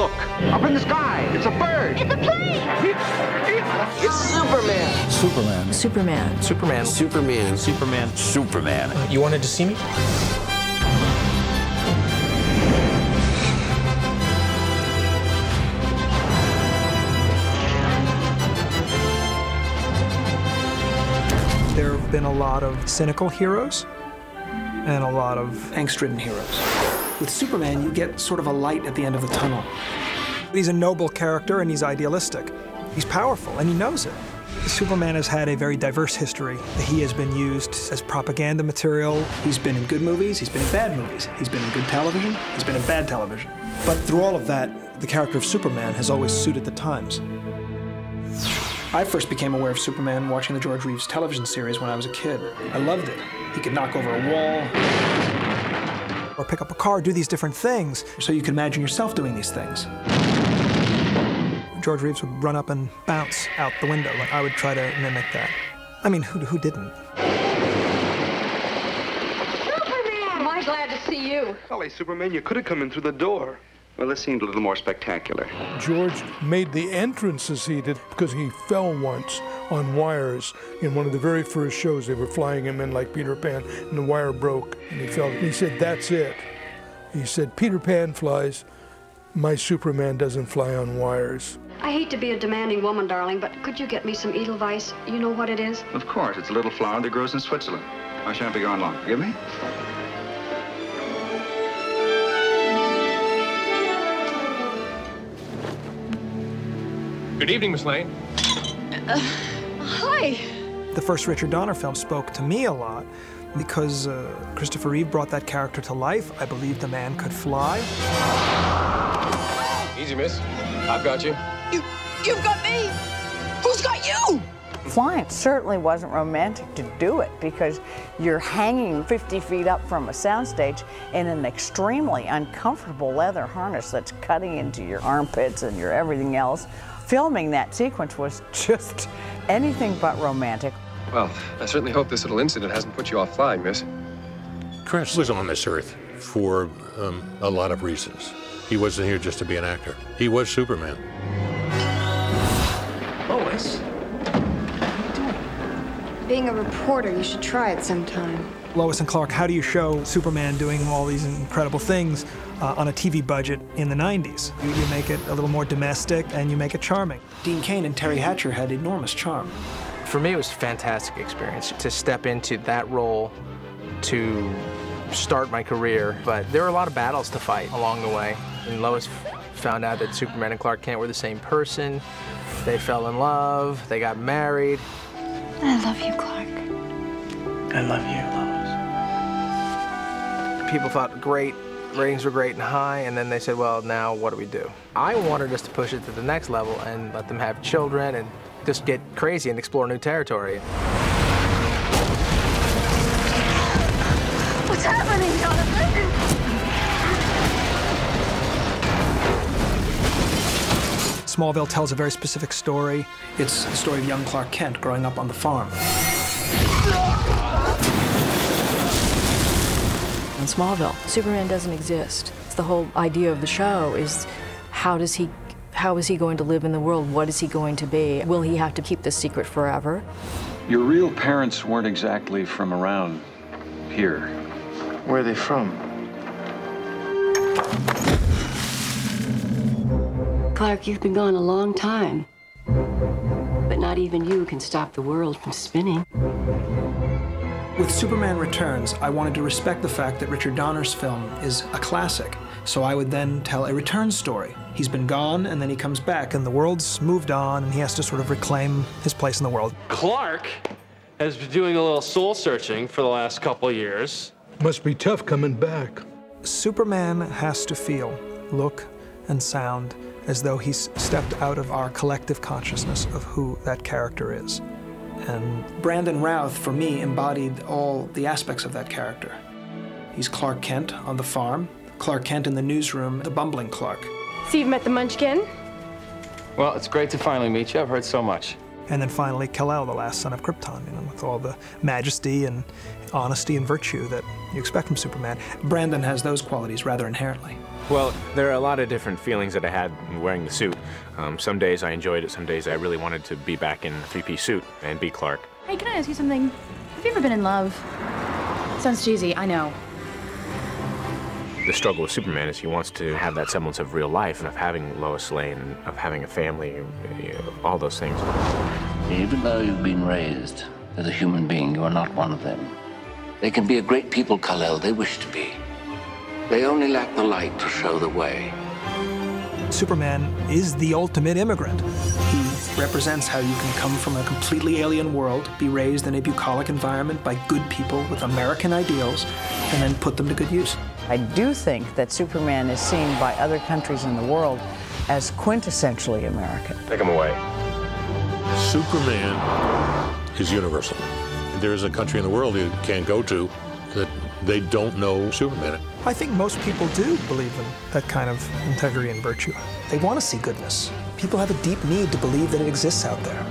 Look, up in the sky. It's a bird. It's a plane. It's Superman. Superman. Superman. Superman. Superman. Superman. Superman. You wanted to see me? There have been a lot of cynical heroes and a lot of angst-ridden heroes. With Superman, you get sort of a light at the end of the tunnel. He's a noble character and he's idealistic. He's powerful and he knows it. Superman has had a very diverse history. He has been used as propaganda material. He's been in good movies, he's been in bad movies. He's been in good television, he's been in bad television. But through all of that, the character of Superman has always suited the times. I first became aware of Superman watching the George Reeves television series when I was a kid. I loved it. He could knock over a wall, or pick up a car, do these different things. So you can imagine yourself doing these things. George Reeves would run up and bounce out the window. Like, I would try to mimic that. I mean, who didn't? Superman! Am I glad to see you? Golly, Superman, you could have come in through the door. Well, this seemed a little more spectacular. George made the entrances he did because he fell once on wires in one of the very first shows. They were flying him in like Peter Pan, and the wire broke, and he fell. And he said, "That's it." He said, "Peter Pan flies. My Superman doesn't fly on wires." I hate to be a demanding woman, darling, but could you get me some Edelweiss? You know what it is? Of course, it's a little flower that grows in Switzerland. I shan't be gone long. Forgive me? Good evening, Miss Lane. Hi. The first Richard Donner film spoke to me a lot because Christopher Reeve brought that character to life. I believed the man could fly. Easy, miss. I've got you. You've got me! Who's got you? Flying certainly wasn't romantic to do it because you're hanging 50 feet up from a soundstage in an extremely uncomfortable leather harness that's cutting into your armpits and your everything else. Filming that sequence was just anything but romantic. Well, I certainly hope this little incident hasn't put you off flying, miss. Chris was on this earth for a lot of reasons. He wasn't here just to be an actor. He was Superman. Lois? Being a reporter, you should try it sometime. Lois and Clark, how do you show Superman doing all these incredible things on a TV budget in the 90s? You make it a little more domestic and you make it charming. Dean Cain and Terry Hatcher had enormous charm. For me, it was a fantastic experience to step into that role, to start my career. But there were a lot of battles to fight along the way. And Lois found out that Superman and Clark Kent were the same person. They fell in love, they got married. I love you, Clark. I love you, Lois. People thought great, ratings were great and high, and then they said, well, now what do we do? I wanted us to push it to the next level and let them have children and just get crazy and explore new territory. What's happening, Jonathan? Smallville tells a very specific story. It's the story of young Clark Kent growing up on the farm. In Smallville, Superman doesn't exist. It's the whole idea of the show is how is he going to live in the world? What is he going to be? Will he have to keep this secret forever? Your real parents weren't exactly from around here. Where are they from? Clark, you've been gone a long time. But not even you can stop the world from spinning. With Superman Returns, I wanted to respect the fact that Richard Donner's film is a classic. So I would then tell a return story. He's been gone, and then he comes back, and the world's moved on, and he has to sort of reclaim his place in the world. Clark has been doing a little soul searching for the last couple of years. Must be tough coming back. Superman has to feel, look, and sound as though he's stepped out of our collective consciousness of who that character is. And Brandon Routh, for me, embodied all the aspects of that character. He's Clark Kent on the farm, Clark Kent in the newsroom, the bumbling Clark. So you've met the Munchkin? Well, it's great to finally meet you. I've heard so much. And then finally Kal-El, the last son of Krypton, you know, with all the majesty and honesty and virtue that you expect from Superman. Brandon has those qualities rather inherently. Well, there are a lot of different feelings that I had wearing the suit. Some days I enjoyed it, some days I really wanted to be back in a three-piece suit and be Clark. Hey, can I ask you something? Have you ever been in love? Sounds cheesy, I know. The struggle with Superman is he wants to have that semblance of real life and of having Lois Lane, of having a family, you know, all those things. Even though you've been raised as a human being, you are not one of them. They can be a great people, Kal-El. They wish to be. They only lack the light to show the way. Superman is the ultimate immigrant. He represents how you can come from a completely alien world, be raised in a bucolic environment by good people with American ideals, and then put them to good use. I do think that Superman is seen by other countries in the world as quintessentially American. Take him away. Superman is universal. There is a country in the world you can't go to that they don't know Superman. I think most people do believe in that kind of integrity and virtue. They want to see goodness. People have a deep need to believe that it exists out there.